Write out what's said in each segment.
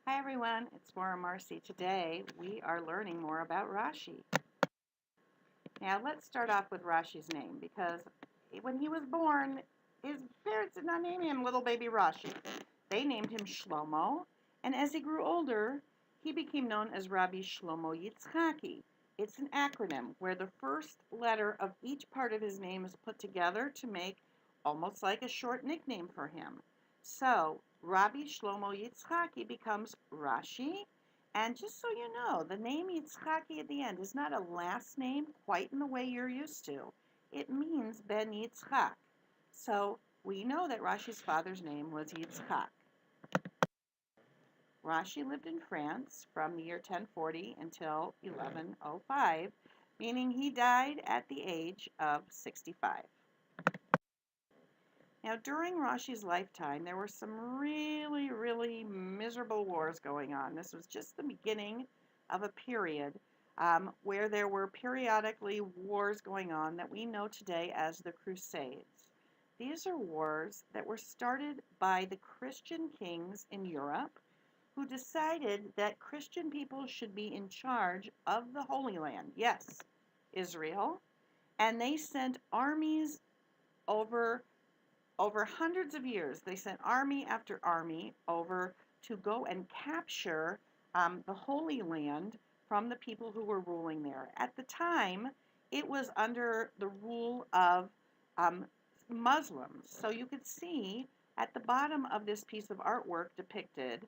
Hi everyone, it's Maura Marcy. Today we are learning more about Rashi. Now let's start off with Rashi's name because when he was born, his parents did not name him little baby Rashi. They named him Shlomo, and as he grew older, he became known as Rabbi Shlomo Yitzchaki. It's an acronym where the first letter of each part of his name is put together to make almost like a short nickname for him. So Rabbi Shlomo Yitzchaki becomes Rashi. And just so you know, the name Yitzchaki at the end is not a last name quite in the way you're used to. It means Ben Yitzchak. So we know that Rashi's father's name was Yitzchak. Rashi lived in France from the year 1040 until 1105, meaning he died at the age of 65. Now, during Rashi's lifetime, there were some really miserable wars going on. This was just the beginning of a period where there were periodically wars going on that we know today as the Crusades. These are wars that were started by the Christian kings in Europe who decided that Christian people should be in charge of the Holy Land, yes, Israel, and they sent armies over hundreds of years. They sent army after army over to go and capture the Holy Land from the people who were ruling there. At the time, it was under the rule of um, Muslims. So you could see at the bottom of this piece of artwork depicted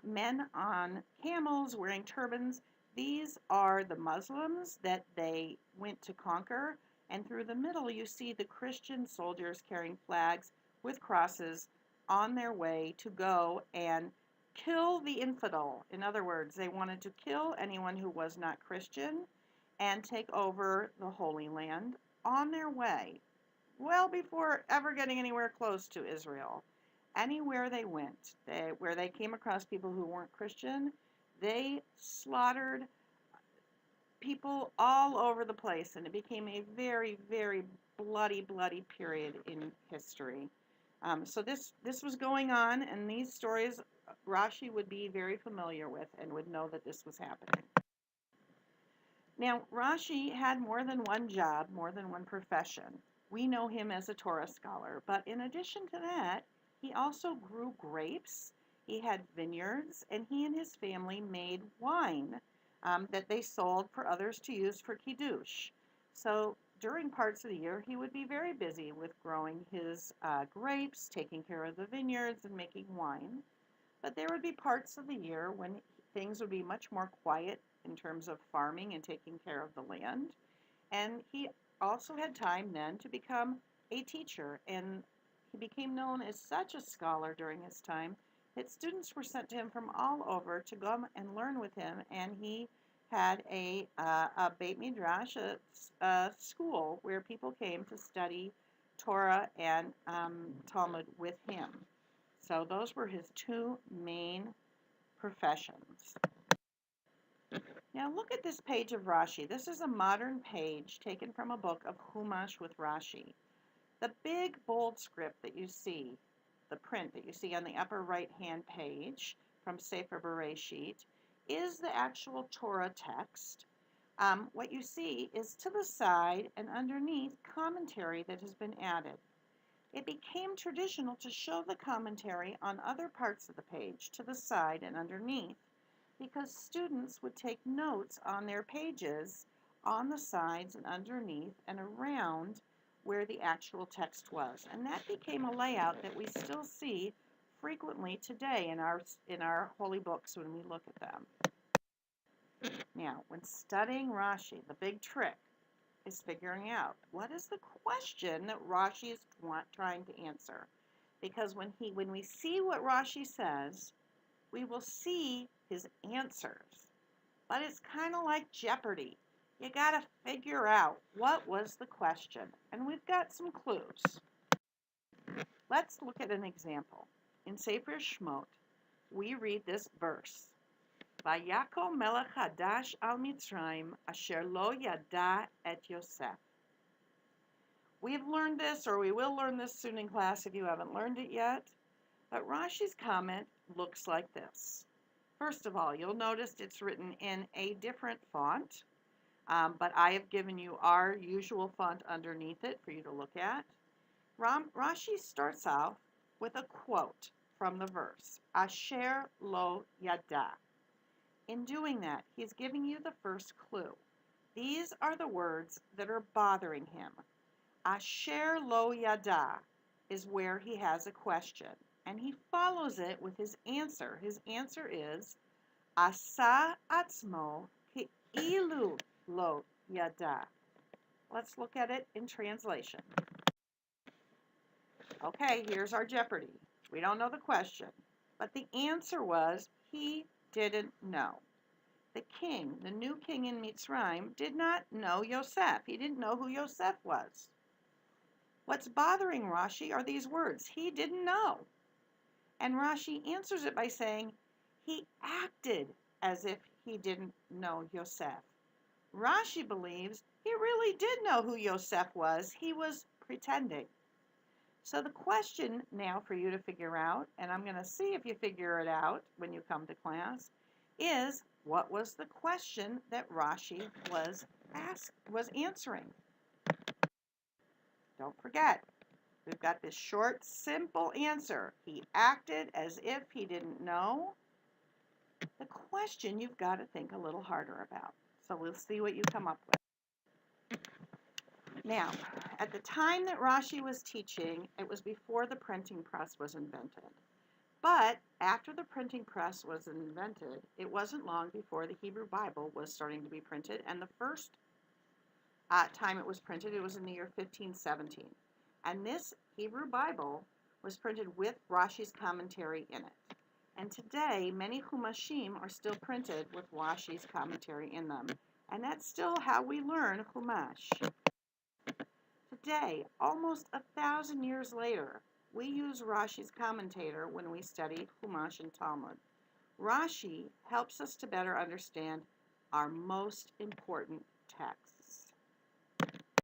men on camels wearing turbans. These are the Muslims that they went to conquer. And through the middle, you see the Christian soldiers carrying flags with crosses on their way to go and kill the infidel. In other words, they wanted to kill anyone who was not Christian and take over the Holy Land on their way, well before ever getting anywhere close to Israel. Anywhere they went, where they came across people who weren't Christian, they slaughtered people all over the place, and it became a very bloody period in history. So this was going on, and these stories Rashi would be very familiar with and would know that this was happening. Now, Rashi had more than one job, more than one profession. We know him as a Torah scholar, but in addition to that, he also grew grapes, he had vineyards, and he and his family made wine that they sold for others to use for Kiddush. So during parts of the year, he would be very busy with growing his grapes, taking care of the vineyards, and making wine. But there would be parts of the year when things would be much more quiet in terms of farming and taking care of the land. And he also had time then to become a teacher, and he became known as such a scholar during his time that students were sent to him from all over to come and learn with him. And he had a Beit Midrash, a school where people came to study Torah and Talmud with him. So those were his two main professions. Now look at this page of Rashi. This is a modern page taken from a book of Chumash with Rashi. The big bold script that you see, the print that you see on the upper right-hand page from Sefer Bereshit, is the actual Torah text. What you see is to the side and underneath commentary that has been added. It became traditional to show the commentary on other parts of the page to the side and underneath because students would take notes on their pages on the sides and underneath and around where the actual text was. And that became a layout that we still see frequently today in our holy books when we look at them. Now, when studying Rashi, the big trick is figuring out what is the question that Rashi is trying to answer. Because when we see what Rashi says, we will see his answers. But it's kind of like Jeopardy. You got to figure out what was the question. And we've got some clues. Let's look at an example. In Sefer Shmot, we read this verse. Vayako melech hadash al Mitzrayim asher lo yada et Yosef. We've learned this, or we will learn this soon in class if you haven't learned it yet. But Rashi's comment looks like this. First of all, you'll notice it's written in a different font, but I have given you our usual font underneath it for you to look at. Rashi starts off with a quote from the verse, Asher lo yada. In doing that, he's giving you the first clue. These are the words that are bothering him. Asher lo yada is where he has a question, and he follows it with his answer. His answer is Asa atzmo ke'ilu lo yada. Let's look at it in translation. Okay, here's our Jeopardy. We don't know the question, but the answer was he didn't know. The king, the new king in Mitzrayim, did not know Yosef. He didn't know who Yosef was. What's bothering Rashi are these words, he didn't know. And Rashi answers it by saying, he acted as if he didn't know Yosef. Rashi believes he really did know who Yosef was. He was pretending. So the question now for you to figure out, and I'm going to see if you figure it out when you come to class, is what was the question that Rashi was answering? Don't forget, we've got this short, simple answer. He acted as if he didn't know. The question you've got to think a little harder about. So we'll see what you come up with. Now, at the time that Rashi was teaching, it was before the printing press was invented. But after the printing press was invented, it wasn't long before the Hebrew Bible was starting to be printed. And the first time it was printed, it was in the year 1517. And this Hebrew Bible was printed with Rashi's commentary in it. And today, many Humashim are still printed with Rashi's commentary in them. And that's still how we learn Chumash. Today, almost 1,000 years later, we use Rashi's commentator when we study Chumash and Talmud. Rashi helps us to better understand our most important text.